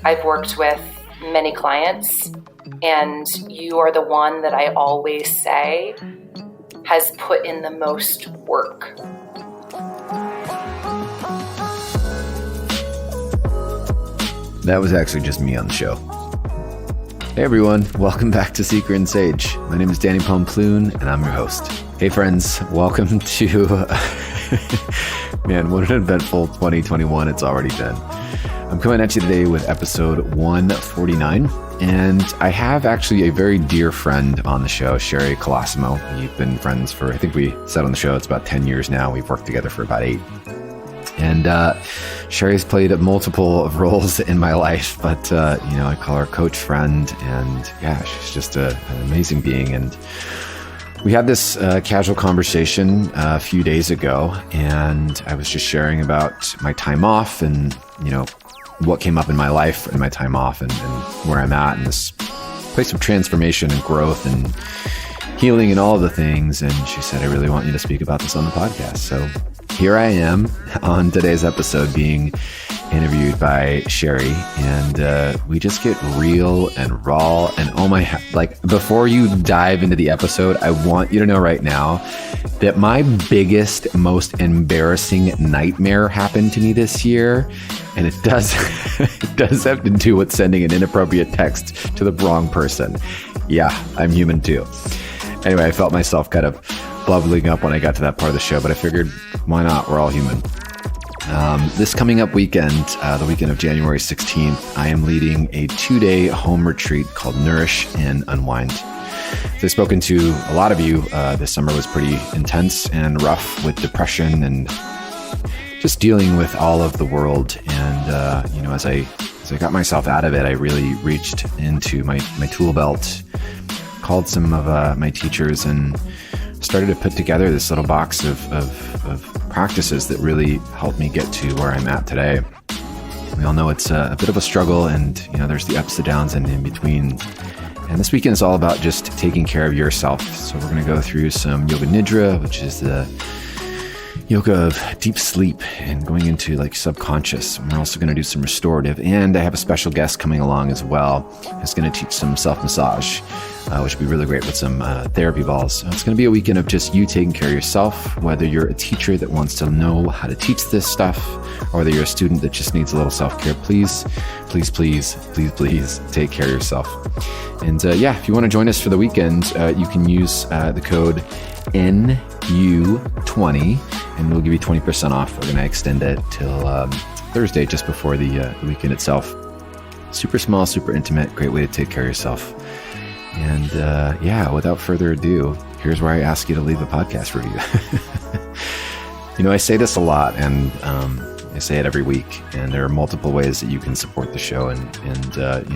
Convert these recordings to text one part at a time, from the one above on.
I've worked with many clients, and you are the one that I always say has put in the most work. That was actually just me on the show. Hey everyone, welcome back to Seeker+Sage. My name is Danny Pomploon, and I'm your host. Hey friends, welcome to, man, what an eventful 2021 it's already been. I'm coming at you today with episode 149, and I have actually a very dear friend on the show, Sheri Colosimo. We've been friends for, I think we said on the show, it's about 10 years now. We've worked together for about 8. And Sheri's played multiple of roles in my life, but I call her coach, friend, and yeah, she's just an amazing being. And we had this casual conversation a few days ago, and I was just sharing about my time off and, what came up in my life in my time off and where I'm at in this place of transformation and growth and healing and all of the things. And she said, I really want you to speak about this on the podcast. So here I am on today's episode being interviewed by Sheri, and we just get real and raw and before you dive into the episode, I want you to know right now that my biggest, most embarrassing nightmare happened to me this year, and it does have to do with sending an inappropriate text to the wrong person. Yeah, I'm human too. Anyway, I felt myself kind of bubbling up when I got to that part of the show, but I figured, why not? We're all human. This coming up weekend, the weekend of January 16th, I am leading a 2-day home retreat called Nourish and Unwind. So I've spoken to a lot of you. This summer was pretty intense and rough with depression and just dealing with all of the world. And, as I got myself out of it, I really reached into my tool belt, called some of my teachers, and started to put together this little box of practices that really helped me get to where I'm at today. We all know it's a bit of a struggle, and there's the ups and downs and in between. And this weekend is all about just taking care of yourself. So we're going to go through some yoga nidra, which is the yoga of deep sleep and going into like subconscious. We're also going to do some restorative, and I have a special guest coming along as well who's going to teach some self-massage, which would be really great with some therapy balls. So it's going to be a weekend of just you taking care of yourself, whether you're a teacher that wants to know how to teach this stuff, or whether you're a student that just needs a little self-care. Please take care of yourself. And if you want to join us for the weekend, you can use the code NU20, and we'll give you 20% off. We're going to extend it till Thursday, just before the weekend itself. Super small, super intimate, great way to take care of yourself. And without further ado, here's where I ask you to leave a podcast review. I say this a lot, and I say it every week, and there are multiple ways that you can support the show, and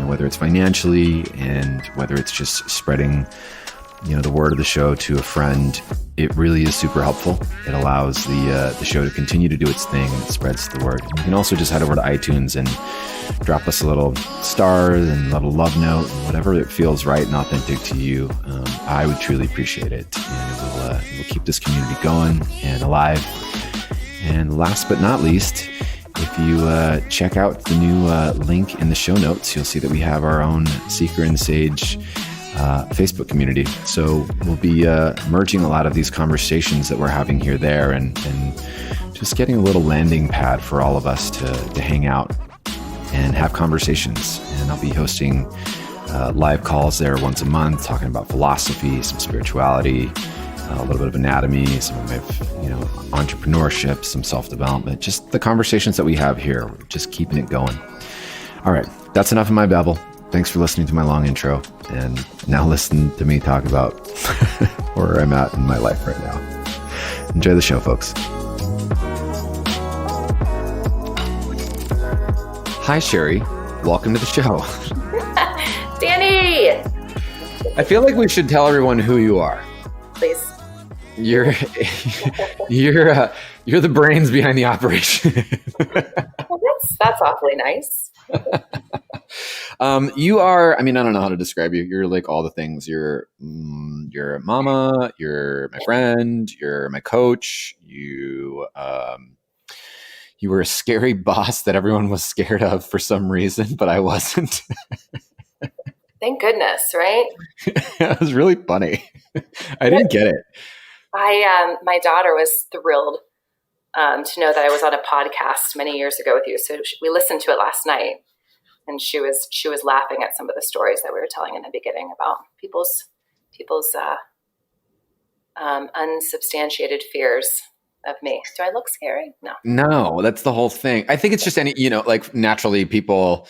whether it's financially and whether it's just spreading the word of the show to a friend, it really is super helpful. It allows the show to continue to do its thing, and it spreads the word. You can also just head over to iTunes and drop us a little stars and a little love note, and whatever it feels right and authentic to you. I would truly appreciate it, and it will keep this community going and alive. And last but not least, if you check out the new link in the show notes, you'll see that we have our own Seeker+Sage Facebook community. So we'll be merging a lot of these conversations that we're having here there, and just getting a little landing pad for all of us to hang out and have conversations. And I'll be hosting live calls there once a month, talking about philosophy, some spirituality, a little bit of anatomy, some of entrepreneurship, some self-development, just the conversations that we have here, just keeping it going. All right, that's enough of my babble. Thanks for listening to my long intro, and now listen to me talk about where I'm at in my life right now. Enjoy the show, folks. Hi, Sheri. Welcome to the show. Danny! I feel like we should tell everyone who you are. Please. You're the brains behind the operation. Well, that's awfully nice. You are, I don't know how to describe you. You're like all the things. You're a mama, you're my friend, you're my coach, you you were a scary boss that everyone was scared of for some reason, but I wasn't. Thank goodness, right? It was really funny. I didn't get it. My daughter was thrilled to know that I was on a podcast many years ago with you. So we listened to it last night, and she was laughing at some of the stories that we were telling in the beginning about people's unsubstantiated fears of me. Do I look scary? No, that's the whole thing. I think it's just like naturally people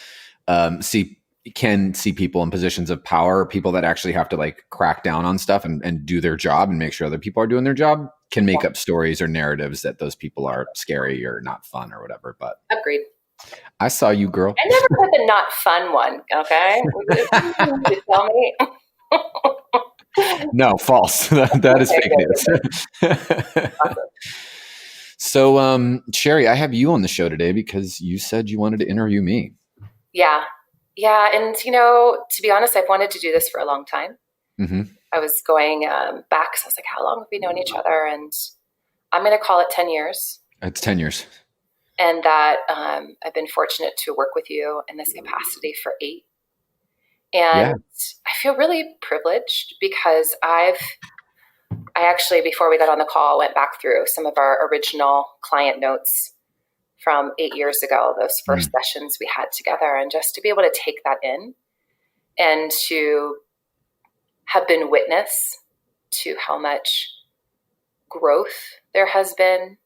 can see people in positions of power, people that actually have to like crack down on stuff and do their job and make sure other people are doing their job, can make up stories or narratives that those people are scary or not fun or whatever. But agreed. I saw you, girl. I never put the not fun one. Okay. You tell me. No, false. That is fake news. Awesome. So, Sheri, I have you on the show today because you said you wanted to interview me. Yeah. Yeah. And, to be honest, I've wanted to do this for a long time. Mm-hmm. I was going back. So I was like, how long have we known each other? And I'm going to call it 10 years. It's 10 years. And that I've been fortunate to work with you in this capacity for 8. And I feel really privileged because I actually, before we got on the call, went back through some of our original client notes from 8 years ago, those first sessions we had together, and just to be able to take that in and to have been witness to how much growth there has been,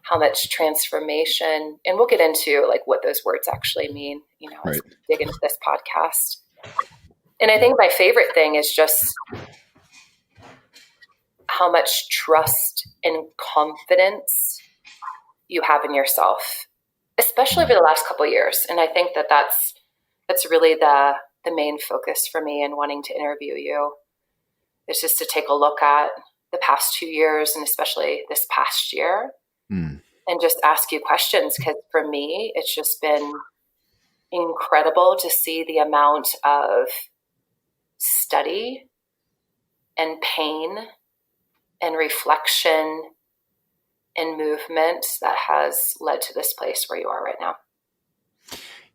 how much transformation, and we'll get into like what those words actually mean, as we dig into this podcast. And I think my favorite thing is just how much trust and confidence you have in yourself, especially over the last couple of years. And I think that that's really the main focus for me in wanting to interview you, is just to take a look at the past 2 years and especially this past year and just ask you questions. Because for me, it's just been incredible to see the amount of study and pain and reflection and movement that has led to this place where you are right now.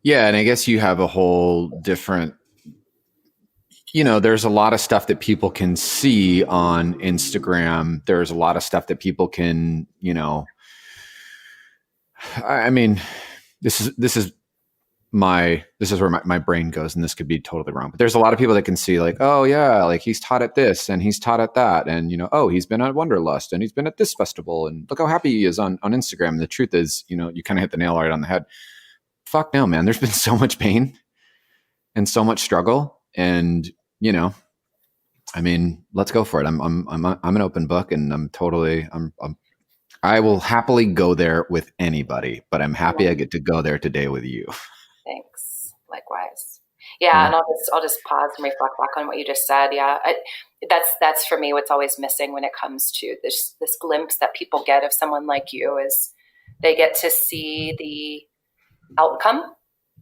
Yeah. And I guess you have a whole different, there's a lot of stuff that people can see on Instagram. There's a lot of stuff that people can, I mean, this is where my brain goes, and this could be totally wrong, but there's a lot of people that can see like, oh yeah, like he's taught at this and he's taught at that. And, oh, he's been at Wanderlust and he's been at this festival and look how happy he is on Instagram. And the truth is, you kind of hit the nail right on the head. Fuck no, man. There's been so much pain and so much struggle. And, I mean, let's go for it. I'm an open book, and I will happily go there with anybody, but I'm happy I get to go there today with you. Thanks. Likewise. Yeah. And I'll just pause and reflect back on what you just said. Yeah. That's for me, what's always missing when it comes to this glimpse that people get of someone like you is they get to see the outcome,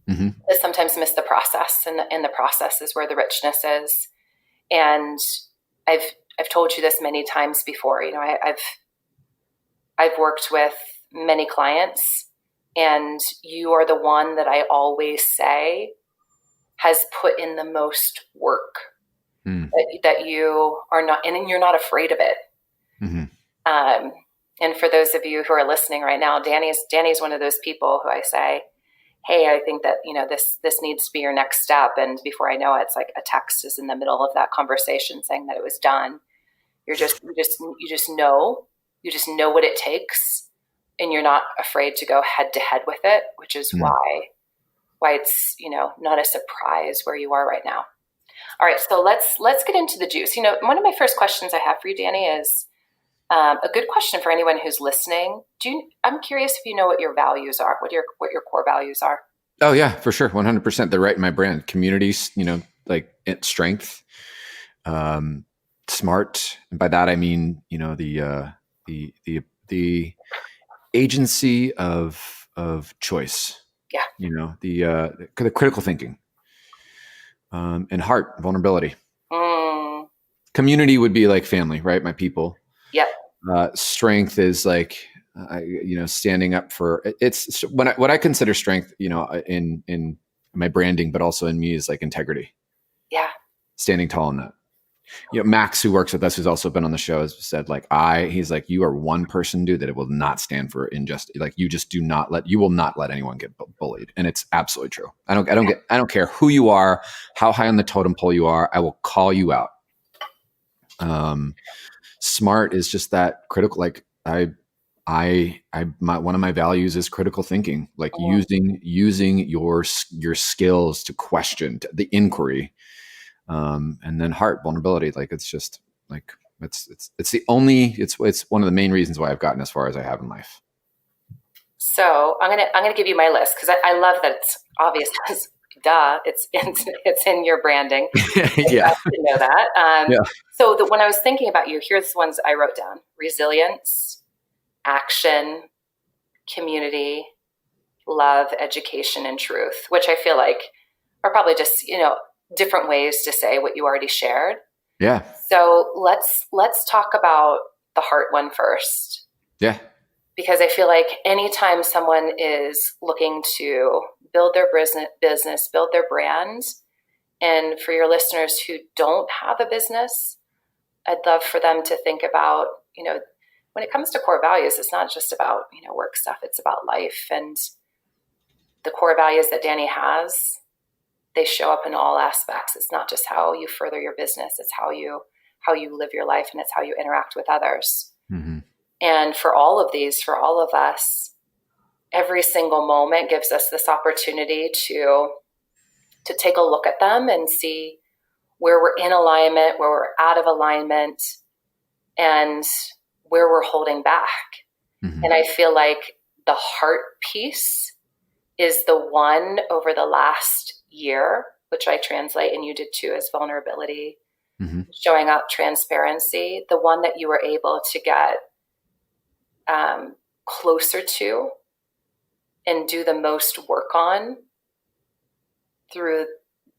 but sometimes miss the process. And the process is where the richness is. And I've told you this many times before, I've worked with many clients, and you are the one that I always say has put in the most work, that you are not, and you're not afraid of it. And for those of you who are listening right now, Danny's one of those people who I say, hey, I think that, this needs to be your next step. And before I know it, it's like a text is in the middle of that conversation saying that it was done. You just know what it takes, and you're not afraid to go head to head with it, which is why it's, not a surprise where you are right now. All right. So let's get into the juice. One of my first questions I have for you, Danny, is a good question for anyone who's listening. I'm curious if you know what your values are, what your core values are. Oh yeah, for sure. 100%. They're right in my brand. Communities, like strength, smart. And by that, I mean, the agency of choice. Yeah. The critical thinking, and heart, vulnerability. Community would be like family, right? My people. Yep. Strength is like, standing up for it's what I consider strength, in my branding, but also in me, is like integrity. Yeah. Standing tall in that. Max, who works with us, who's also been on the show, has said he's like, you are one person, dude, that it will not stand for injustice. Like, you just you will not let anyone get bullied. And it's absolutely true. I don't care who you are, how high on the totem pole you are. I will call you out. Smart is just that critical. Like one of my values is critical thinking, like using your skills to question the inquiry. And then heart, vulnerability. Like, it's just like, it's one of the main reasons why I've gotten as far as I have in life. So I'm going to give you my list, because I love that it's obvious. Duh, it's in your branding. Yeah. To know that. So when I was thinking about you, here's the ones I wrote down: resilience, action, community, love, education, and truth, which I feel like are probably just, different ways to say what you already shared. Yeah. So let's talk about the heart one first. Yeah. Because I feel like anytime someone is looking to build their business, build their brand, and for your listeners who don't have a business, I'd love for them to think about, when it comes to core values, it's not just about, work stuff, it's about life. And the core values that Danni has, they show up in all aspects. It's not just how you further your business, it's how you live your life, and it's how you interact with others. Mm-hmm. And for all of us, every single moment gives us this opportunity to take a look at them and see where we're in alignment, where we're out of alignment, and where we're holding back. Mm-hmm. And I feel like the heart piece is the one over the last year, which I translate, and you did too, as vulnerability, mm-hmm. showing up, transparency, the one that you were able to get closer to and do the most work on through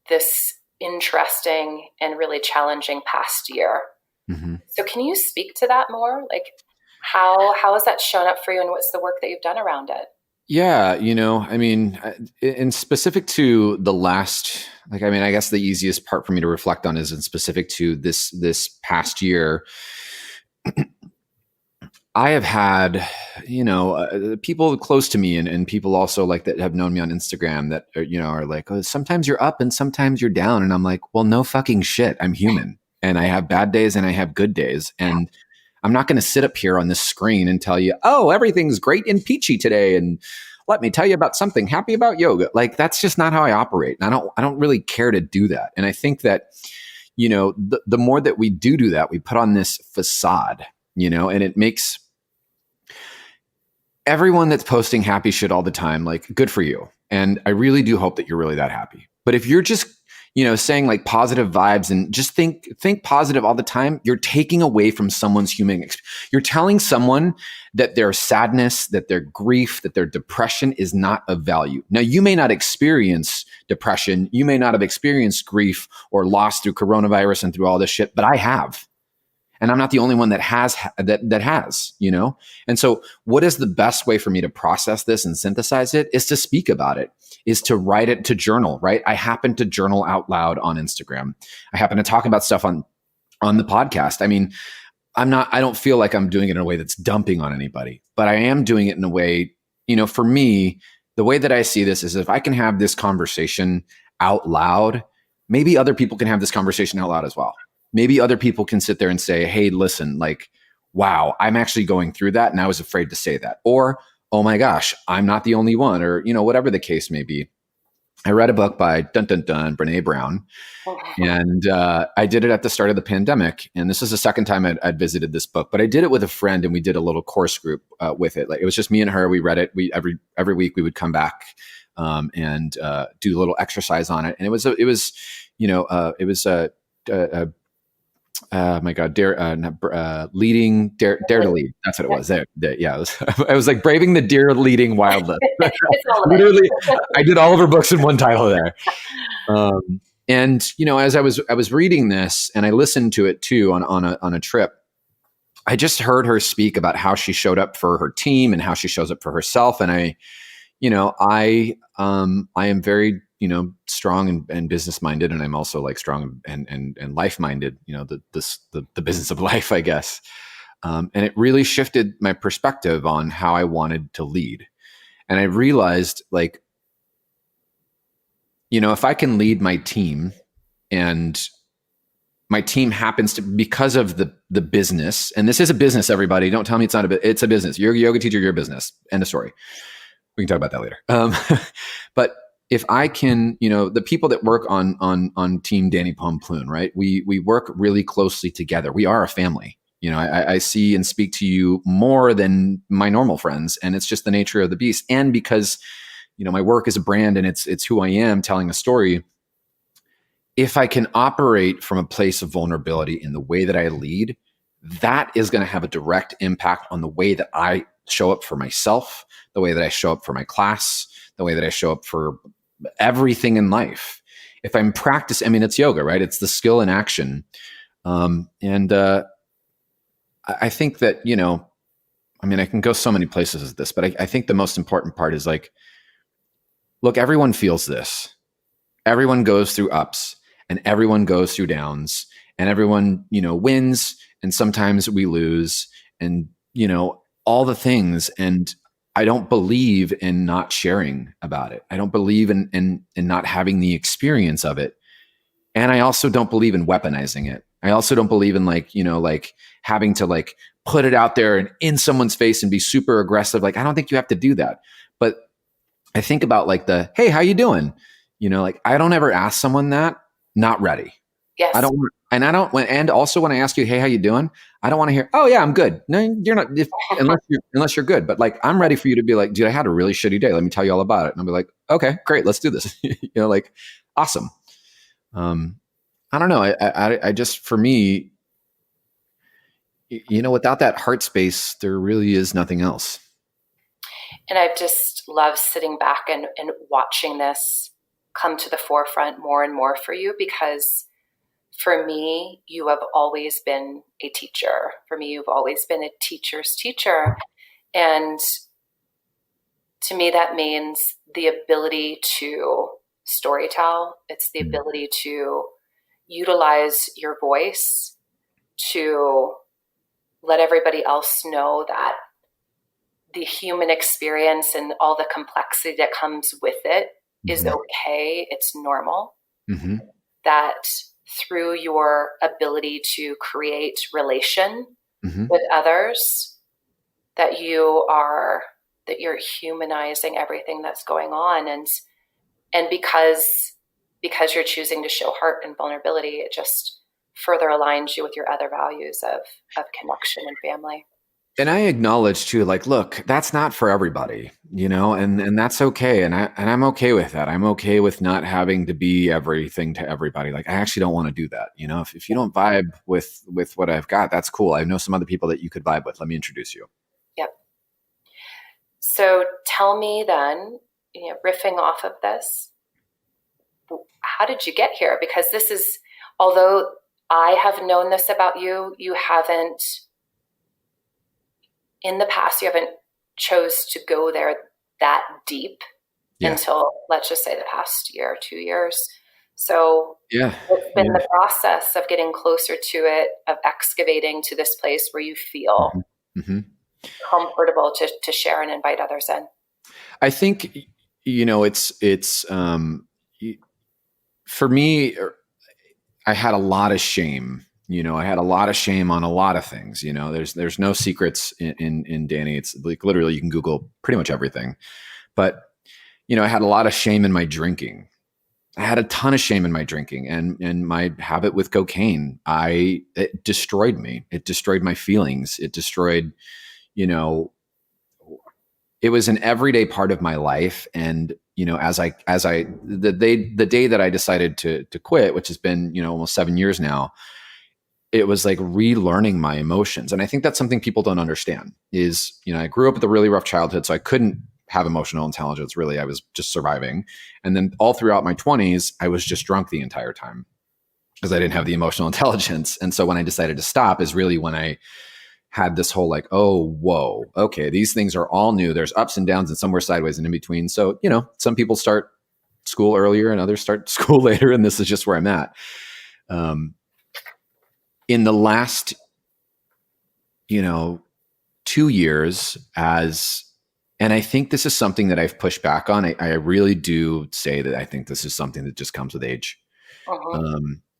this interesting and really challenging past year. Mm-hmm. So can you speak to that more? Like, how has that shown up for you, and what's the work that you've done around it? Yeah, in specific to the last, I guess the easiest part for me to reflect on is in specific to this past year. I have had, people close to me and people also like that have known me on Instagram that are like, oh, sometimes you're up and sometimes you're down. And I'm like, well, no fucking shit. I'm human, and I have bad days and I have good days. And I'm not going to sit up here on this screen and tell you, oh, everything's great and peachy today, and let me tell you about something happy about yoga. Like, that's just not how I operate. And I don't really care to do that. And I think that, the more that we do that, we put on this facade, and it makes everyone that's posting happy shit all the time, like, good for you. And I really do hope that you're really that happy. But if you're just saying like positive vibes and just think positive all the time, you're taking away from someone's human experience. You're telling someone that their sadness, that their grief, that their depression is not of value. Now, you may not experience depression. You may not have experienced grief or loss through coronavirus and through all this shit, but I have. And I'm not the only one that has. And so what is the best way for me to process this and synthesize it is to speak about it, is to write it, to journal, right? I happen to journal out loud on Instagram. I happen to talk about stuff on the podcast. I don't feel like I'm doing it in a way that's dumping on anybody, but I am doing it in a way, for me, the way that I see this is, if I can have this conversation out loud, maybe other people can have this conversation out loud as well. Maybe other people can sit there and say, hey, listen, like, wow, I'm actually going through that, and I was afraid to say that. Or, oh my gosh, I'm not the only one, or, whatever the case may be. I read a book by Brene Brown, and I did it at the start of the pandemic. And this is the second time I'd visited this book, but I did it with a friend, and we did a little course group with it. Like, it was just me and her. We read it. Every week we would come back and do a little exercise on it. And it was my God, dare to lead. That's what it was. I was like braving the deer leading wildlife. Literally, I did all of her books in one title there. And as I was reading this, and I listened to it too on a trip, I just heard her speak about how she showed up for her team and how she shows up for herself. And I am very, strong and business minded. And I'm also like strong and life minded, the business of life, I guess. And it really shifted my perspective on how I wanted to lead. And I realized, like, if I can lead my team and my team happens to, because of the business, and this is a business, everybody, don't tell me it's not it's a business. You're a yoga teacher, you're a business. End of story. We can talk about that later. But if I can, the people that work on Team Danny Pomploon, right? We work really closely together. We are a family. I see and speak to you more than my normal friends, and it's just the nature of the beast. And because, my work is a brand and it's who I am telling a story. If I can operate from a place of vulnerability in the way that I lead, that is going to have a direct impact on the way that I show up for myself, the way that I show up for my class, the way that I show up for everything in life. If I'm practicing, it's yoga, right? It's the skill in action. I think that, I can go so many places with this, but I think the most important part is like, look, everyone feels this. Everyone goes through ups and everyone goes through downs, and everyone, wins, and sometimes we lose, and, all the things. And I don't believe in not sharing about it. I don't believe in not having the experience of it. And I also don't believe in weaponizing it. I also don't believe in like having to like put it out there and in someone's face and be super aggressive. Like, I don't think you have to do that. But I think about like hey, how you doing? Like, I don't ever ask someone that, not ready. Yes. And also when I ask you, hey, how you doing? I don't want to hear, oh yeah, I'm good. No, you're not, unless you're good. But like, I'm ready for you to be like, dude, I had a really shitty day. Let me tell you all about it. And I'll be like, okay, great. Let's do this. Like, awesome. I don't know. I just, for me, without that heart space, there really is nothing else. And I've just loved sitting back and watching this come to the forefront more and more for you, because for me, you have always been a teacher. For me, you've always been a teacher's teacher. And to me, that means the ability to storytell. It's the ability to utilize your voice to let everybody else know that the human experience and all the complexity that comes with it is okay. It's normal. That through your ability to create relation with others, that you're humanizing everything that's going on. And because you're choosing to show heart and vulnerability, it just further aligns you with your other values of connection and family. And I acknowledge too, like, look, that's not for everybody, and that's okay. And I'm okay with that. I'm okay with not having to be everything to everybody. Like, I actually don't want to do that. If you don't vibe with what I've got, that's cool. I know some other people that you could vibe with. Let me introduce you. Yep. So tell me then, riffing off of this, how did you get here? Because this is, although I have known this about you, you haven't, in the past, you haven't chose to go there that deep until, let's just say, the past year, 2 years. So it's been the process of getting closer to it, of excavating to this place where you feel comfortable to share and invite others in. I think, it's for me, I had a lot of shame. I had a lot of shame on a lot of things. There's no secrets in Danny. It's like literally you can Google pretty much everything. But, I had a lot of shame in my drinking. I had a ton of shame in my drinking and my habit with cocaine. It destroyed me. It destroyed my feelings. It destroyed, it was an everyday part of my life. And, the day that I decided to quit, which has been, almost 7 years now, it was like relearning my emotions. And I think that's something people don't understand is, I grew up with a really rough childhood, so I couldn't have emotional intelligence. Really, I was just surviving. And then all throughout my 20s, I was just drunk the entire time because I didn't have the emotional intelligence. And so when I decided to stop is really when I had this whole like, oh, whoa, okay, these things are all new. There's ups and downs and somewhere sideways and in between. So, some people start school earlier and others start school later. And this is just where I'm at. In the last, 2 years and I think this is something that I've pushed back on. I really do say that I think this is something that just comes with age.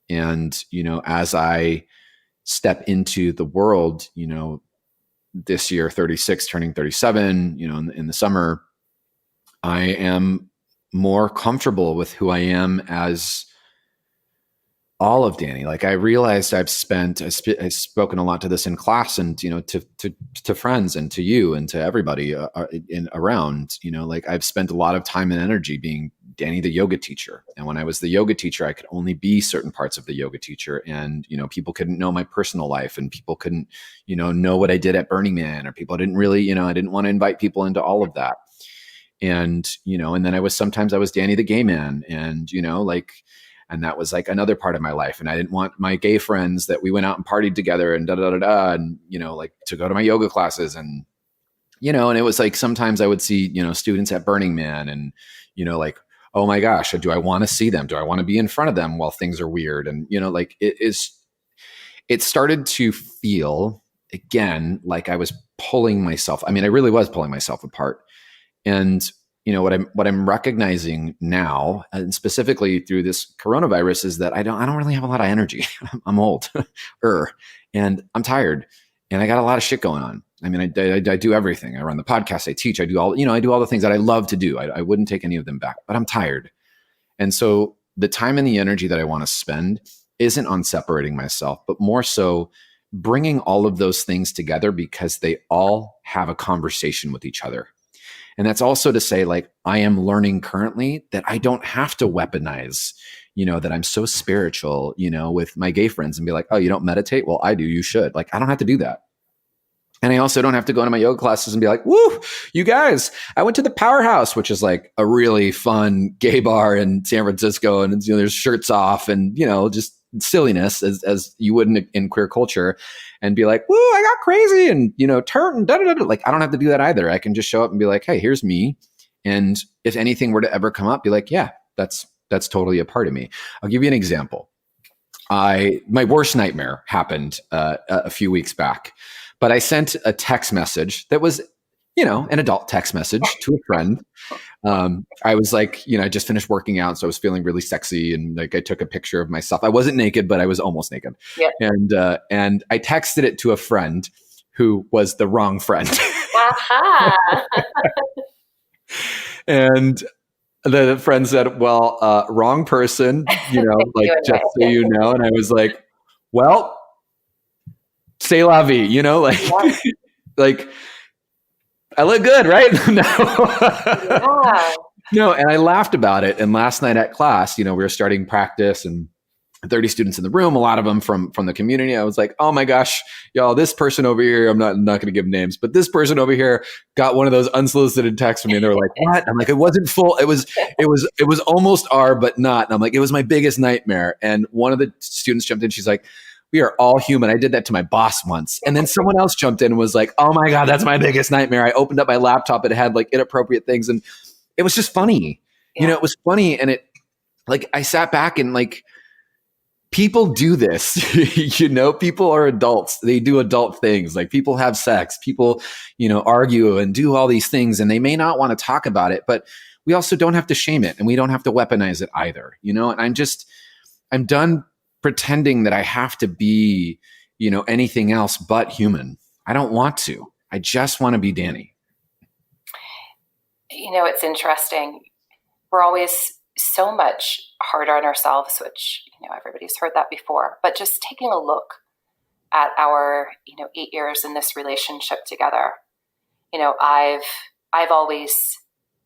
And, as I step into the world, this year, 36, turning 37, in the summer, I am more comfortable with who I am as all of Danny. Like I realized I've spoken a lot to this in class and, to friends and to you and to everybody around, like I've spent a lot of time and energy being Danny, the yoga teacher. And when I was the yoga teacher, I could only be certain parts of the yoga teacher. And, people couldn't know my personal life and people couldn't, know what I did at Burning Man, or people didn't really, I didn't want to invite people into all of that. And, and then sometimes I was Danny, the gay man, and, and that was like another part of my life. And I didn't want my gay friends that we went out and partied together and and, like to go to my yoga classes and, and it was like, sometimes I would see, students at Burning Man and, like, oh my gosh, do I want to see them? Do I want to be in front of them while things are weird? And, like it started to feel again, like I was pulling myself. I mean, I really was pulling myself apart. And, what I'm recognizing now, and specifically through this coronavirus, is that I don't really have a lot of energy. I'm old, and I'm tired, and I got a lot of shit going on. I mean, I do everything. I run the podcast, I teach, I do all the things that I love to do. I wouldn't take any of them back, but I'm tired. And so the time and the energy that I want to spend isn't on separating myself, but more so bringing all of those things together because they all have a conversation with each other. And that's also to say, like, I am learning currently that I don't have to weaponize, that I'm so spiritual, with my gay friends and be like, oh, you don't meditate? Well, I do. You should. Like, I don't have to do that. And I also don't have to go into my yoga classes and be like, woo, you guys, I went to the Powerhouse, which is like a really fun gay bar in San Francisco. And, there's shirts off and, just silliness as you would in queer culture, and be like, woo, I got crazy and, turn and da-da-da-da. Like, I don't have to do that either. I can just show up and be like, hey, here's me. And if anything were to ever come up, be like, yeah, that's totally a part of me. I'll give you an example. My worst nightmare happened a few weeks back. But I sent a text message that was, an adult text message to a friend. I was like, I just finished working out, so I was feeling really sexy, and like I took a picture of myself. I wasn't naked, but I was almost naked. Yeah. And I texted it to a friend who was the wrong friend. And the friend said, well, wrong person, like just so you know. And I was like, well, c'est la vie, like I look good, right? No. Yeah. No, and I laughed about it. And last night at class, we were starting practice and 30 students in the room, a lot of them from the community. I was like, oh my gosh, y'all, this person over here, I'm not going to give names, but this person over here got one of those unsolicited texts from me. And they were like, what? I'm like, it wasn't full. It was almost R, but not. And I'm like, it was my biggest nightmare. And one of the students jumped in. She's like, we are all human. I did that to my boss once. And then someone else jumped in and was like, oh my God, that's my biggest nightmare. I opened up my laptop. It had like inappropriate things. And it was just funny. Yeah. It was funny. And it, like, I sat back and like, people do this, people are adults. They do adult things. Like, people have sex, people, argue and do all these things, and they may not want to talk about it, but we also don't have to shame it, and we don't have to weaponize it either, and I'm done pretending that I have to be, anything else but human. I don't want to. I just want to be Danny. It's interesting. We're always so much harder on ourselves, which, everybody's heard that before, but just taking a look at our, 8 years in this relationship together, I've always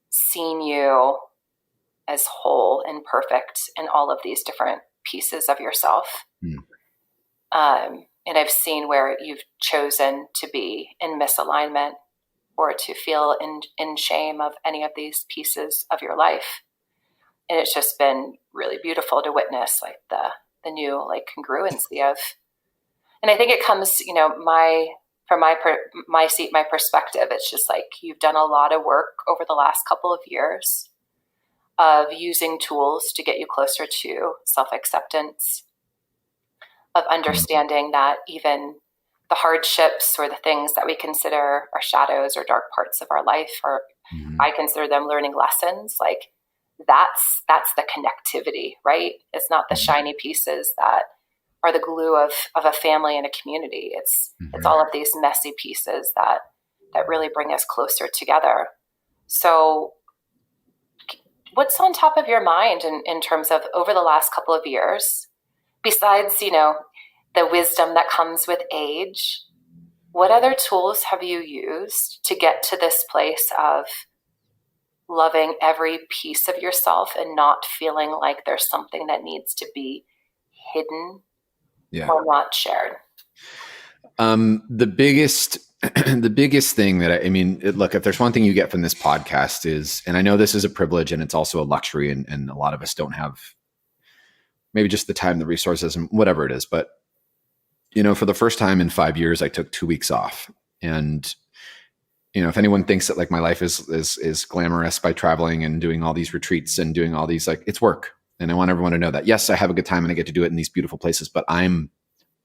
seen you as whole and perfect in all of these different pieces of yourself. And I've seen where you've chosen to be in misalignment or to feel in shame of any of these pieces of your life. And it's just been really beautiful to witness, like the new like congruency of, and I think it comes, from from my seat, my perspective, it's just like you've done a lot of work over the last couple of years of using tools to get you closer to self-acceptance, of understanding that even the hardships or the things that we consider our shadows or dark parts of our life, or I consider them learning lessons, like that's the connectivity, right? It's not the shiny pieces that are the glue of a family and a community. It's all of these messy pieces that really bring us closer together. So what's on top of your mind in terms of over the last couple of years, besides, the wisdom that comes with age, what other tools have you used to get to this place of loving every piece of yourself and not feeling like there's something that needs to be hidden or not shared? The biggest thing that look, if there's one thing you get from this podcast is, and I know this is a privilege and it's also a luxury, and a lot of us don't have maybe just the time, the resources, and whatever it is. But, for the first time in 5 years, I took 2 weeks off. And, if anyone thinks that like my life is glamorous by traveling and doing all these retreats and doing all these, like, it's work. And I want everyone to know that, yes, I have a good time and I get to do it in these beautiful places, but I'm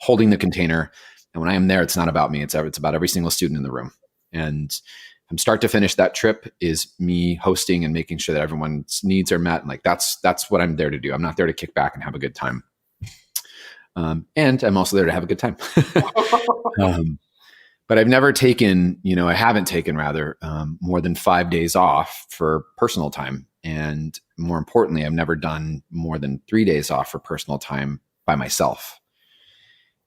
holding the container. And when I am there, it's not about me. It's about every single student in the room. And from start to finish, that trip is me hosting and making sure that everyone's needs are met. And like, that's what I'm there to do. I'm not there to kick back and have a good time. And I'm also there to have a good time. But I've never taken, I haven't taken more than 5 days off for personal time. And more importantly, I've never done more than 3 days off for personal time by myself.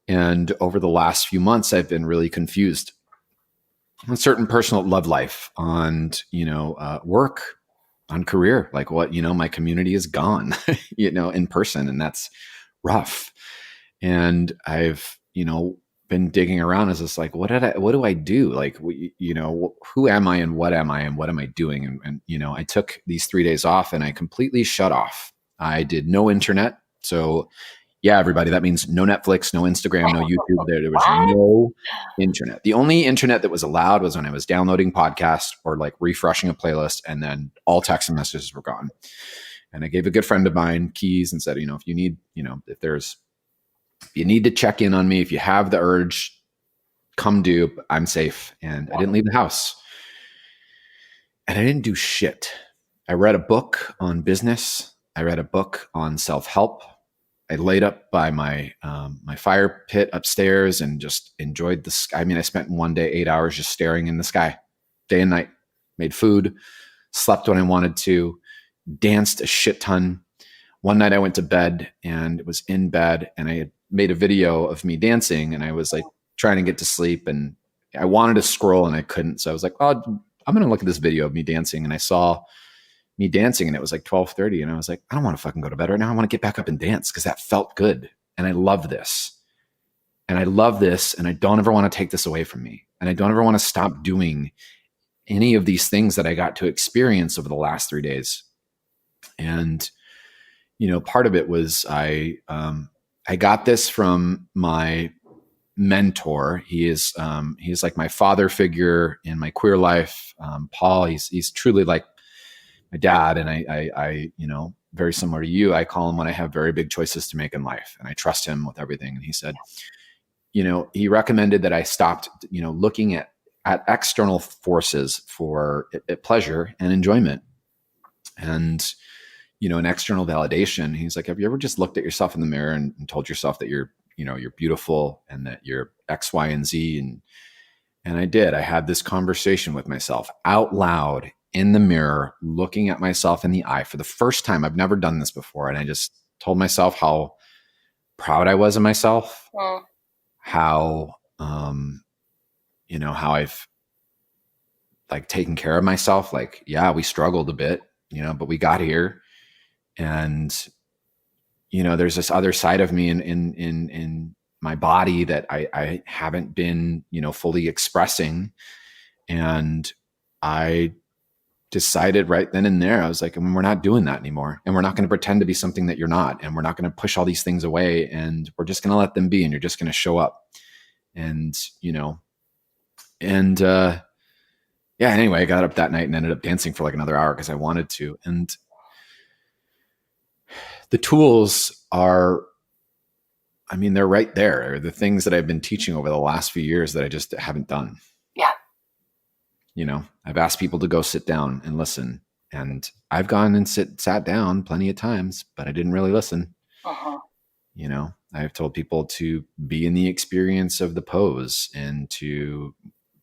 And over the last few months, I've been really confused on certain personal love life, on, work, on career, like what, my community is gone, in person, and that's rough. And I've, been digging around as just like, what do I do? Like, who am I and what am I doing? And I took these 3 days off and I completely shut off. I did no internet. So yeah, everybody, that means no Netflix, no Instagram, no YouTube. There was no internet. The only internet that was allowed was when I was downloading podcasts or like refreshing a playlist, and then all text and messages were gone. And I gave a good friend of mine keys and said, if you need, if you need to check in on me, if you have the urge, come do, I'm safe. And I didn't leave the house. And I didn't do shit. I read a book on business. I read a book on self-help. I laid up by my fire pit upstairs and just enjoyed the sky. I spent one day 8 hours just staring in the sky, day and night. Made food, slept when I wanted to, danced a shit ton. One night I went to bed and was in bed, and I had made a video of me dancing, and I was like trying to get to sleep, and I wanted to scroll and I couldn't. So I was like, I'm going to look at this video of me dancing, and I saw me dancing, and it was like 12:30, and I was like, I don't want to fucking go to bed right now. I want to get back up and dance because that felt good. And I love this. And I love this. And I don't ever want to take this away from me. And I don't ever want to stop doing any of these things that I got to experience over the last 3 days. And, part of it was I got this from my mentor. He's like my father figure in my queer life. Paul, he's truly like my dad. And I, very similar to you, I call him when I have very big choices to make in life, and I trust him with everything. And he said, he recommended that I stopped, looking at external forces for pleasure and enjoyment and, an external validation. He's like, have you ever just looked at yourself in the mirror and told yourself that you're beautiful and that you're X, Y, and Z? And I did. I had this conversation with myself out loud in the mirror, looking at myself in the eye for the first time. I've never done this before. And I just told myself how proud I was of myself, how, how I've like taken care of myself. Like, yeah, we struggled a bit, but we got here. And, there's this other side of me in my body that I haven't been, fully expressing. And I decided right then and there, I was like, we're not doing that anymore. And we're not going to pretend to be something that you're not. And we're not going to push all these things away. And we're just going to let them be. And you're just going to show up. And, And anyway, I got up that night and ended up dancing for like another hour because I wanted to. And the tools are, I mean, they're right there. They're the things that I've been teaching over the last few years that I just haven't done. Yeah. I've asked people to go sit down and listen. And I've gone and sat down plenty of times, but I didn't really listen. Uh-huh. I've told people to be in the experience of the pose and to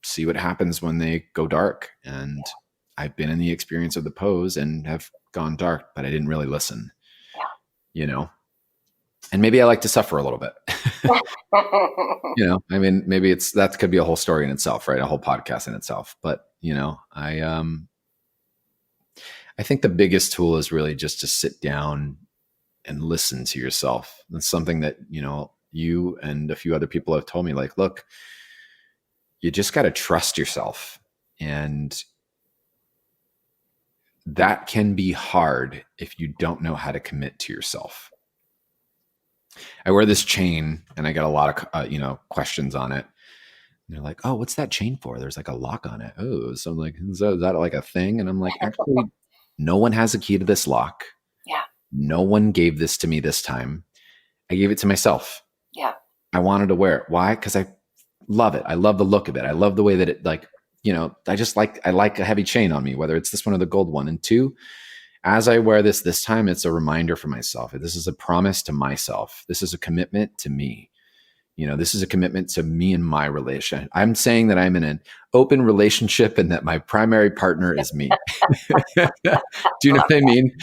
see what happens when they go dark. And I've been in the experience of the pose and have gone dark, but I didn't really listen. Yeah. And maybe I like to suffer a little bit. I mean, maybe that could be a whole story in itself, right? A whole podcast in itself. But, I think the biggest tool is really just to sit down and listen to yourself. That's something that, you and a few other people have told me, like, look, you just got to trust yourself. And that can be hard if you don't know how to commit to yourself. I wear this chain and I got a lot of, questions on it. And they're like, oh, what's that chain for? There's like a lock on it. Oh, so I'm like, is that like a thing? And I'm like, actually, no one has a key to this lock. Yeah. No one gave this to me this time. I gave it to myself. Yeah. I wanted to wear it. Why? Because I love it. I love the look of it. I love the way that it I like a heavy chain on me, whether it's this one or the gold one. And two, as I wear this time, it's a reminder for myself. This is a promise to myself. This is a commitment to me. This is a commitment to me and my relation. I'm saying that I'm in an open relationship and that my primary partner is me. Do you know what I mean?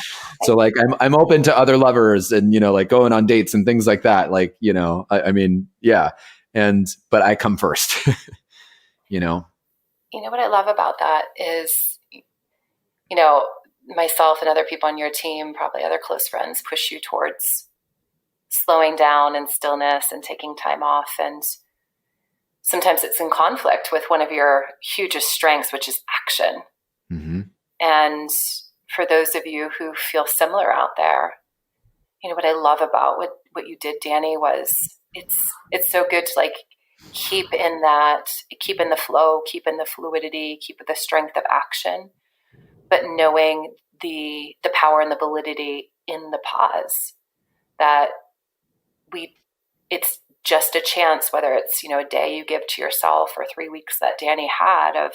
So like, I'm open to other lovers and, like going on dates and things like that. Like, I mean, yeah. But I come first, What I love about that is, myself and other people on your team, probably other close friends, push you towards slowing down and stillness and taking time off. And sometimes it's in conflict with one of your hugest strengths, which is action. Mm-hmm. And for those of you who feel similar out there, what I love about what you did, Danny, was it's so good to like keep in the flow, keep in the fluidity, keep the strength of action, but knowing the power and the validity in the pause, that it's just a chance, whether it's, a day you give to yourself or 3 weeks that Danny had of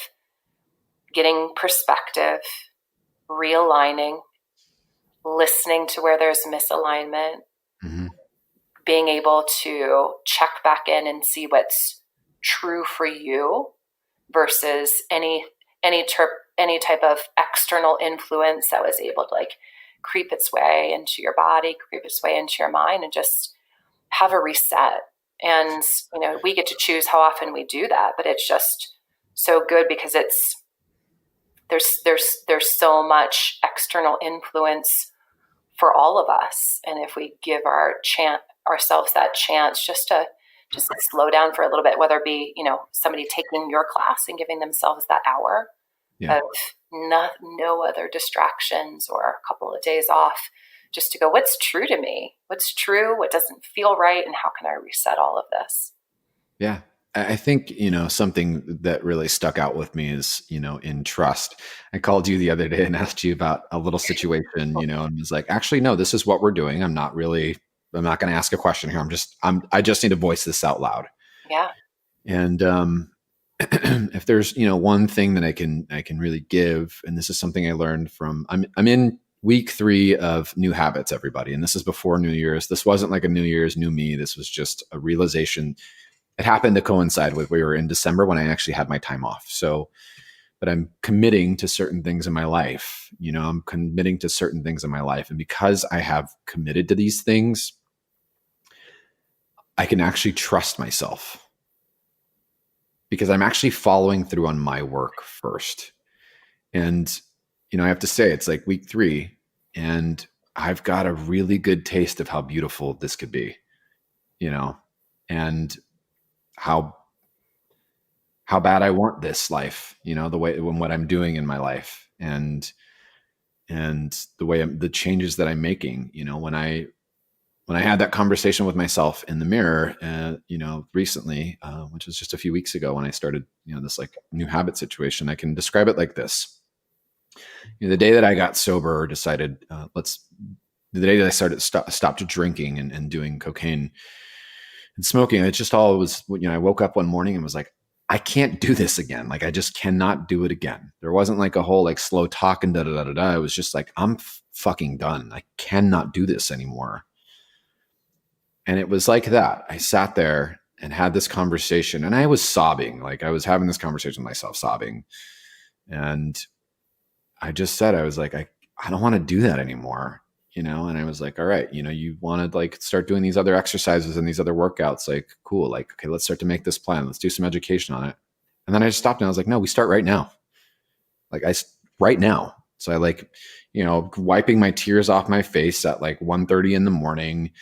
getting perspective, realigning, listening to where there's misalignment, mm-hmm. being able to check back in and see what's true for you versus any type of external influence that was able to like creep its way into your body, creep its way into your mind, and just have a reset. And, we get to choose how often we do that, but it's just so good because there's so much external influence for all of us. And if we give ourselves that chance just to slow down for a little bit, whether it be, somebody taking your class and giving themselves that hour of no other distractions or a couple of days off, just to go, what's true to me? What's true? What doesn't feel right? And how can I reset all of this? Yeah. I think, something that really stuck out with me is, in trust. I called you the other day and asked you about a little situation, and was like, actually, no, this is what we're doing. I'm not going to ask a question here. I just need to voice this out loud. Yeah. And, if there's, one thing that I can really give, and this is something I learned from, I'm in week 3 of new habits, everybody. And this is before New Year's. This wasn't like a New Year's, new me. This was just a realization. It happened to coincide with, we were in December when I actually had my time off. So, but I'm committing to certain things in my life. I'm committing to certain things in my life. And because I have committed to these things, I can actually trust myself because I'm actually following through on my work first. And I have to say, it's like week 3 and I've got a really good taste of how beautiful this could be, and how bad I want this life, the way, what I'm doing in my life and the way the changes that I'm making, when when I had that conversation with myself in the mirror, recently, which was just a few weeks ago when I started, this like new habit situation, I can describe it like this. The day that I got sober, or decided, the day that I stopped drinking and doing cocaine and smoking, it just all was, I woke up one morning and was like, I can't do this again. Like, I just cannot do it again. There wasn't like a whole like slow talk and da da da da da. It was just like, I'm fucking done. I cannot do this anymore. And it was like that. I sat there and had this conversation, and I was sobbing. Like, I was having this conversation with myself, sobbing. And I just said, I was like, I don't want to do that anymore. And I was like, all right, you want to like start doing these other exercises and these other workouts. Like, cool. Like, okay, let's start to make this plan. Let's do some education on it. And then I just stopped and I was like, no, we start right now. Like, right now. So I like, wiping my tears off my face at like 1:30 in the morning.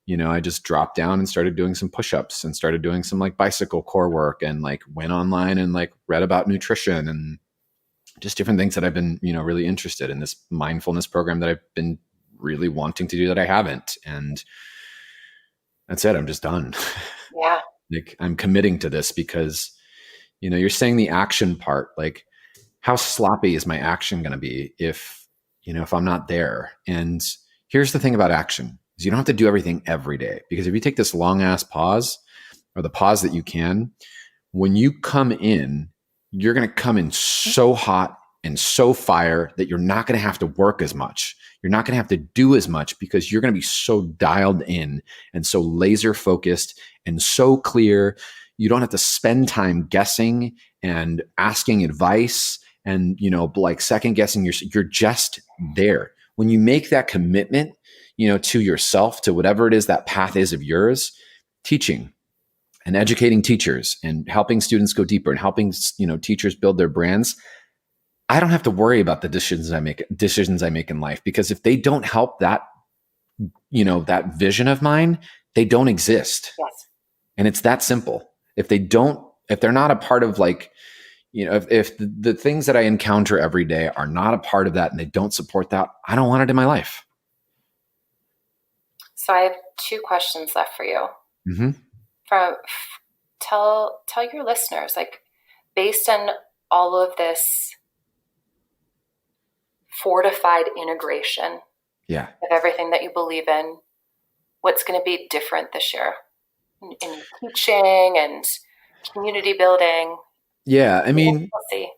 I just dropped down and started doing some push-ups and started doing some like bicycle core work, and like went online and like read about nutrition and just different things that I've been, really interested in, this mindfulness program that I've been really wanting to do that I haven't. And that's it. I'm just done. Yeah. Like, I'm committing to this because, you're saying the action part, like, how sloppy is my action going to be if I'm not there? And here's the thing about action is you don't have to do everything every day, because if you take this long ass pause, or the pause that you can, when you come in, you're going to come in so hot and so fire that you're not going to have to work as much. You're not going to have to do as much, because you're going to be so dialed in and so laser focused and so clear. You don't have to spend time guessing and asking advice and, like second guessing. You're just there. When you make that commitment, to yourself, to whatever it is that path is of yours, teaching and educating teachers and helping students go deeper and helping, teachers build their brands, I don't have to worry about the decisions I make in life, because if they don't help that, that vision of mine, they don't exist. Yes. And it's that simple. If they're not a part of like, if the things that I encounter every day are not a part of that and they don't support that, I don't want it in my life. So I have 2 questions left for you. Mm-hmm. Tell your listeners, like, based on all of this fortified integration, yeah, of everything that you believe in, what's going to be different this year in teaching and community building? Yeah, I mean, we'll see.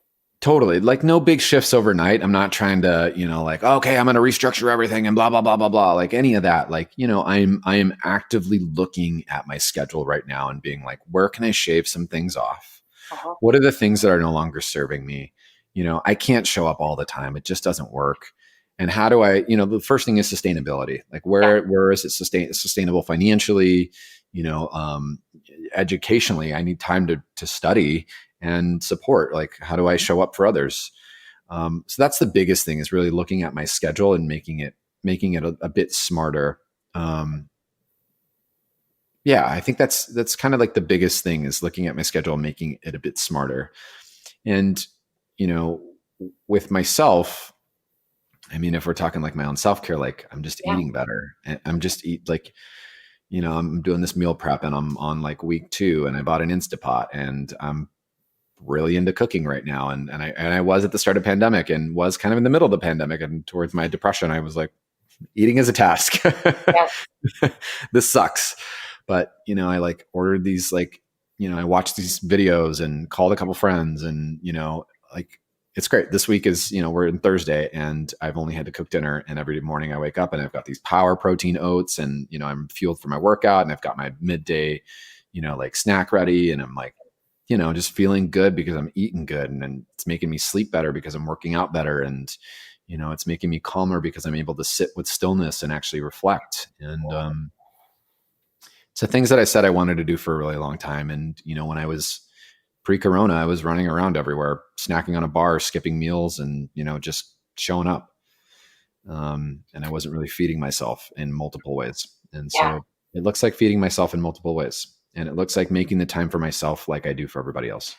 Totally. Like, no big shifts overnight. I'm not trying to, like, okay, I'm going to restructure everything and blah, blah, blah, blah, blah. Like any of that. Like, I am actively looking at my schedule right now and being like, where can I shave some things off? Uh-huh. What are the things that are no longer serving me? I can't show up all the time. It just doesn't work. And how do I, the first thing is sustainability. Like, where is it sustainable financially? Educationally, I need time to study and support. Like, how do I show up for others? So that's the biggest thing, is really looking at my schedule and making it a bit smarter. Yeah, I think that's kind of like the biggest thing, is looking at my schedule and making it a bit smarter. And, with myself, I mean, if we're talking like my own self-care, like, I'm just eating better. And I'm just I'm doing this meal prep, and I'm on like week 2, and I bought an Instapot, and I'm really into cooking right now. And I was at the start of pandemic, and was kind of in the middle of the pandemic, and towards my depression, I was like, eating is a task. This sucks. But, I like ordered these, like, I watched these videos and called a couple friends, and, like, it's great. This week is, we're in Thursday, and I've only had to cook dinner, and every morning I wake up and I've got these power protein oats, and, I'm fueled for my workout, and I've got my midday, like snack ready, and I'm like, just feeling good because I'm eating good, and it's making me sleep better because I'm working out better. And, it's making me calmer because I'm able to sit with stillness and actually reflect. And, so things that I said I wanted to do for a really long time. And, when I was pre-corona, I was running around everywhere, snacking on a bar, skipping meals, and, just showing up. And I wasn't really feeding myself in multiple ways. And so it looks like feeding myself in multiple ways. And it looks like making the time for myself like I do for everybody else.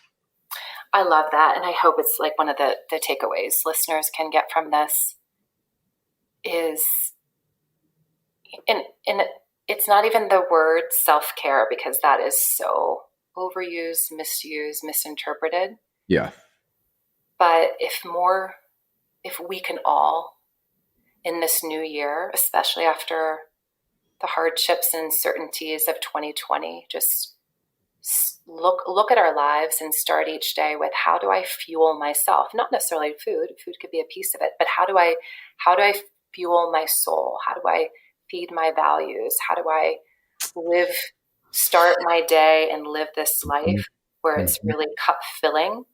I love that. And I hope it's like one of the takeaways listeners can get from this is, and it's not even the word self-care, because that is so overused, misused, misinterpreted. Yeah. But if we can all, in this new year, especially after the hardships and uncertainties of 2020, just look at our lives and start each day with, how do I fuel myself? Not necessarily food could be a piece of it, but how do I fuel my soul? How do I feed my values? How do I start my day and live this life where it's really cup filling?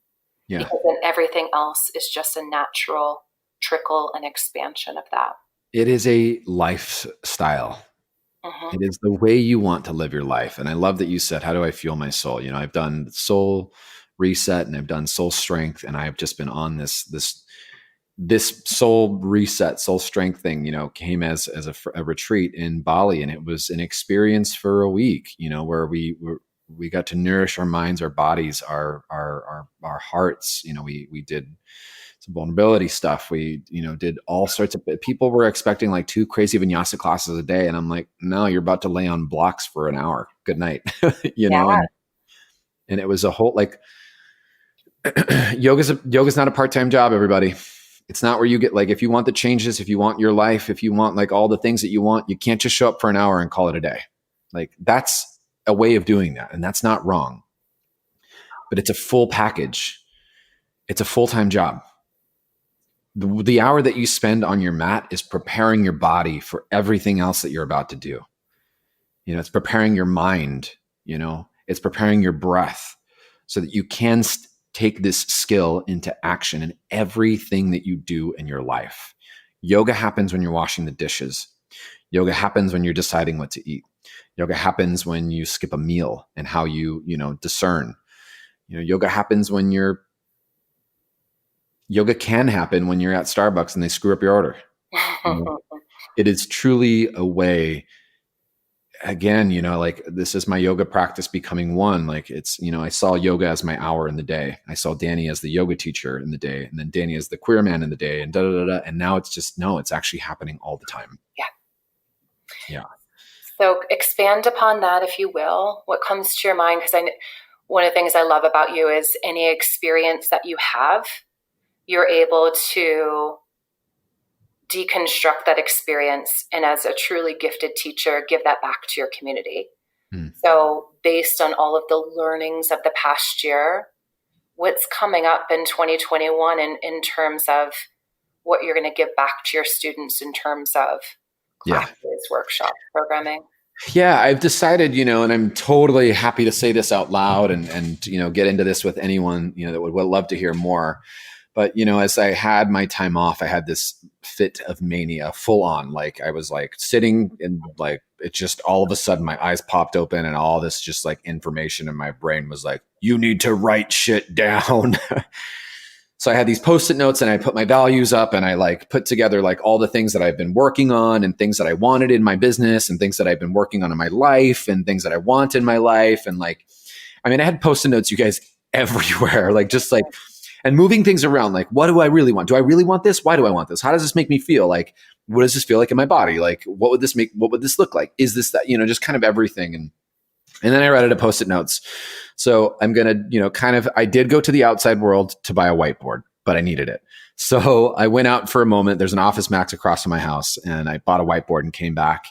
Yeah. Because then everything else is just a natural trickle and expansion of that. It is a lifestyle. It is the way you want to live your life. And I love that you said, how do I fuel my soul? You know, I've done soul reset and I've done soul strength, and I've just been on this soul reset, soul strength thing, you know, came as a retreat in Bali. And it was an experience for a week, you know, where we got to nourish our minds, our bodies, our hearts. You know, we did some vulnerability stuff. We, you know, did all sorts of, people were expecting like 2 crazy vinyasa classes a day. And I'm like, no, you're about to lay on blocks for an hour. Good night. You know, and it was a whole, like, yoga's not a part-time job, everybody. It's not where you get, like, if you want the changes, if you want your life, if you want like all the things that you want, you can't just show up for an hour and call it a day. Like, that's a way of doing that. And that's not wrong, but it's a full package. It's a full-time job. The hour that you spend on your mat is preparing your body for everything else that you're about to do. You know, it's preparing your mind, you know, it's preparing your breath so that you can take this skill into action in everything that you do in your life. Yoga happens when you're washing the dishes. Yoga happens when you're deciding what to eat. Yoga happens when you skip a meal and how you know, discern. You know, yoga can happen when you're at Starbucks and they screw up your order. You know, it is truly a way, again, you know, like, this is my yoga practice becoming one. Like, it's, you know, I saw yoga as my hour in the day. I saw Danny as the yoga teacher in the day, and then Danny as the queer man in the day, and And now it's just, no, it's actually happening all the time. Yeah. Yeah. So expand upon that, if you will. What comes to your mind? Because one of the things I love about you is any experience that you have, you're able to deconstruct that experience, and as a truly gifted teacher, give that back to your community. So based on all of the learnings of the past year, what's coming up in 2021 in terms of what you're going to give back to your students in terms of classes, workshops, programming? Yeah, I've decided, you know, and I'm totally happy to say this out loud and you know, get into this with anyone, you know, that would love to hear more. But, you know, as I had my time off, I had this fit of mania, full on. Like, I was like sitting and like, it just, all of a sudden my eyes popped open and all this just like information in my brain was like, you need to write shit down. So I had these Postit Notes and I put my values up and I like put together like all the things that I've been working on and things that I wanted in my business and things that I've been working on in my life and things that I want in my life. And like, I mean, I had Postit Notes, you guys, everywhere, like, just like, and moving things around. Like, what do I really want? Do I really want this? Why do I want this? How does this make me feel? Like, what does this feel like in my body? Like, what would this look like? Is this that, you know, just kind of everything. And then I read it a Postit Notes. So I'm going to, you know, I did go to the outside world to buy a whiteboard, but I needed it. So I went out for a moment. There's an Office Max across from my house and I bought a whiteboard and came back.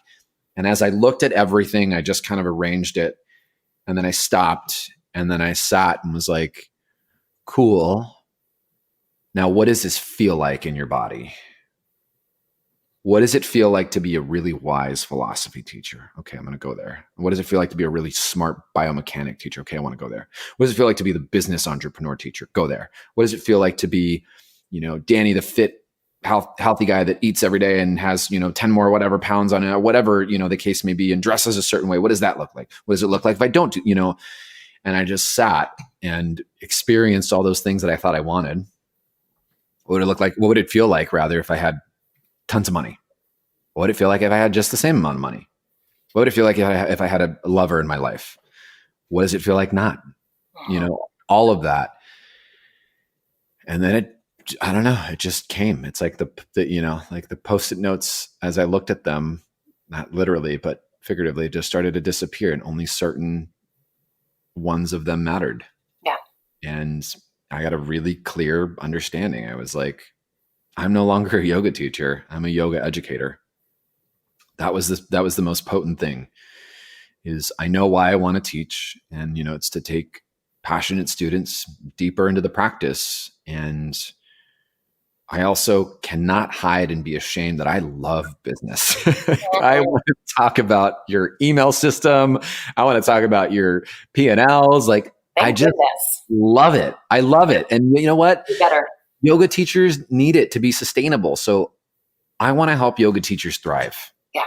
And as I looked at everything, I just kind of arranged it. And then I stopped and then I sat and was like, cool. Now, what does this feel like in your body? What does it feel like to be a really wise philosophy teacher? Okay, I'm going to go there. What does it feel like to be a really smart biomechanic teacher? Okay, I want to go there. What does it feel like to be the business entrepreneur teacher? Go there. What does it feel like to be, you know, Danny, the fit, healthy guy that eats every day and has, you know, 10 more whatever pounds on it, whatever, you know, the case may be, and dresses a certain way? What does that look like? What does it look like if I don't do, you know? And I just sat and experienced all those things that I thought I wanted. What would it look like? What would it feel like, rather, if I had tons of money? What would it feel like if I had just the same amount of money? What would it feel like if I had a lover in my life? What does it feel like not? You know, all of that. And then I don't know, it just came. It's like the you know, like the Postit Notes, as I looked at them, not literally, but figuratively, just started to disappear, and only certain ones of them mattered. Yeah. And I got a really clear understanding. I was like, I'm no longer a yoga teacher. I'm a yoga educator. That was the most potent thing, is I know why I want to teach. And, it's to take passionate students deeper into the practice. And I also cannot hide and be ashamed that I love business. I want to talk about your email system. I want to talk about your P&Ls. Like, I just love it. I love it. And you know what? Better. Yoga teachers need it to be sustainable. So I want to help yoga teachers thrive. Yeah.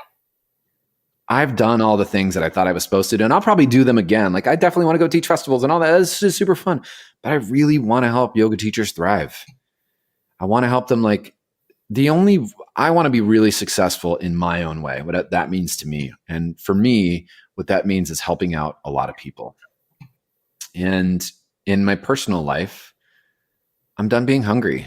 I've done all the things that I thought I was supposed to do, and I'll probably do them again. Like, I definitely want to go teach festivals and all that. This is super fun. But I really want to help yoga teachers thrive. I want to help them. I want to be really successful in my own way, what that means to me. And for me, what that means is helping out a lot of people. And in my personal life, I'm done being hungry.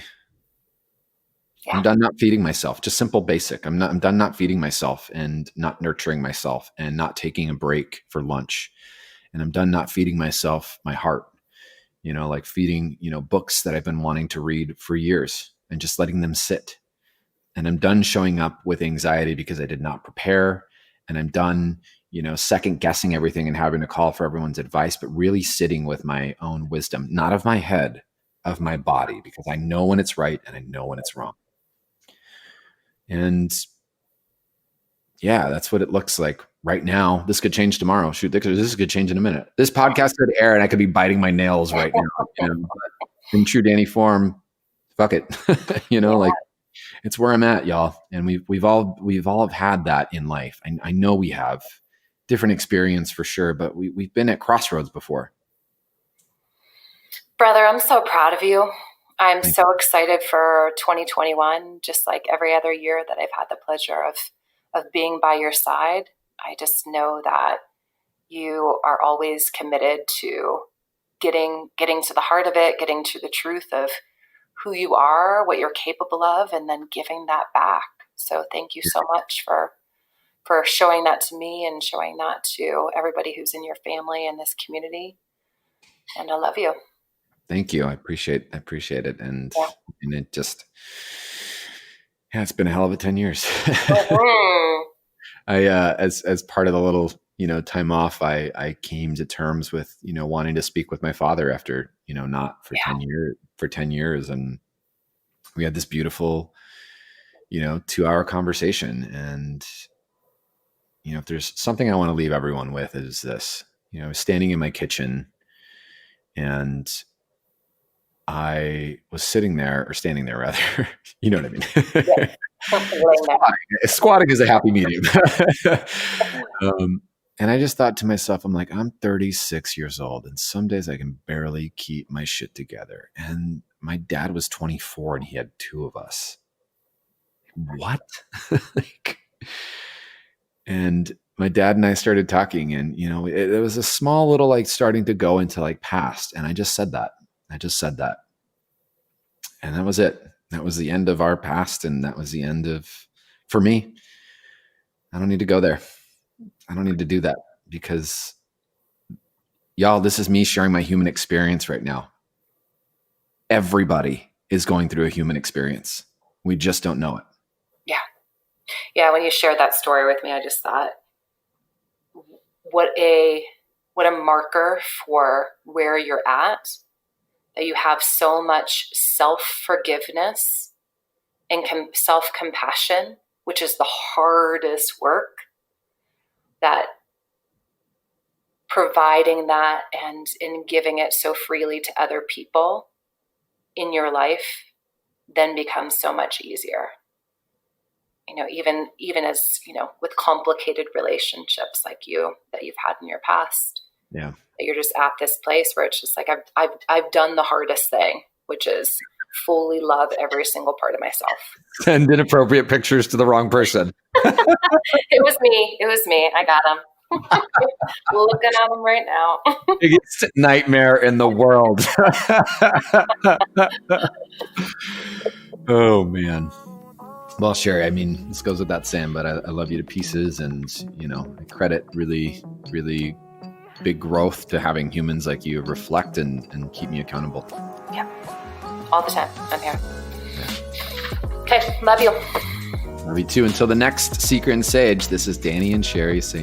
Yeah. I'm done not feeding myself. Just simple, basic. I'm done not feeding myself and not nurturing myself and not taking a break for lunch. And I'm done not feeding myself my heart. Like feeding, books that I've been wanting to read for years and just letting them sit. And I'm done showing up with anxiety because I did not prepare. And I'm done, second guessing everything and having to call for everyone's advice, but really sitting with my own wisdom, not of my head, of my body, because I know when it's right and I know when it's wrong. And yeah, that's what it looks like right now. This could change tomorrow. Shoot, this could change in a minute. This podcast could air and I could be biting my nails right now. In true Danny form, fuck it. Like, it's where I'm at, y'all. And we've all had that in life. I know we have different experience for sure, but we've been at crossroads before. Brother, I'm so proud of you. I'm so excited for 2021, just like every other year that I've had the pleasure of being by your side. I just know that you are always committed to getting to the heart of it, getting to the truth of who you are, what you're capable of, and then giving that back. So thank you so much for showing that to me and showing that to everybody who's in your family and this community. And I love you. Thank you. I appreciate it. And it just, it's been a hell of a 10 years. Mm-hmm. As part of the little, time off, I came to terms with, wanting to speak with my father after, not for 10 years. And we had this beautiful, 2-hour conversation. And, if there's something I want to leave everyone with, is this. I was standing in my kitchen and I was standing there rather, you know what I mean? Yeah. Squatting is a happy medium. And I just thought to myself, I'm like, I'm 36 years old and some days I can barely keep my shit together. And my dad was 24 and he had 2 of us. What? And my dad and I started talking, and, it was a small little, starting to go into past. And I just said that. And that was it. That was the end of our past. And that was the end for me. I don't need to go there. I don't need to do that, because y'all, this is me sharing my human experience right now. Everybody is going through a human experience. We just don't know it. Yeah. Yeah. When you shared that story with me, I just thought, what a marker for where you're at, that you have so much self-forgiveness and self-compassion, which is the hardest work, that providing that and in giving it so freely to other people in your life then becomes so much easier. Even as, with complicated relationships like that you've had in your past. Yeah. That you're just at this place where it's just like, I've done the hardest thing, which is fully love every single part of myself. Send inappropriate pictures to the wrong person. It was me. I got him. Looking at him right now. Biggest nightmare in the world. Oh, man. Well, Sheri, I mean, this goes without saying, but I love you to pieces, and I credit really, really big growth to having humans like you reflect and keep me accountable. Yeah, all the time. I'm here. Okay, love you. Love you too. Until the next Seeker and Sage, this is Danny and Sheri saying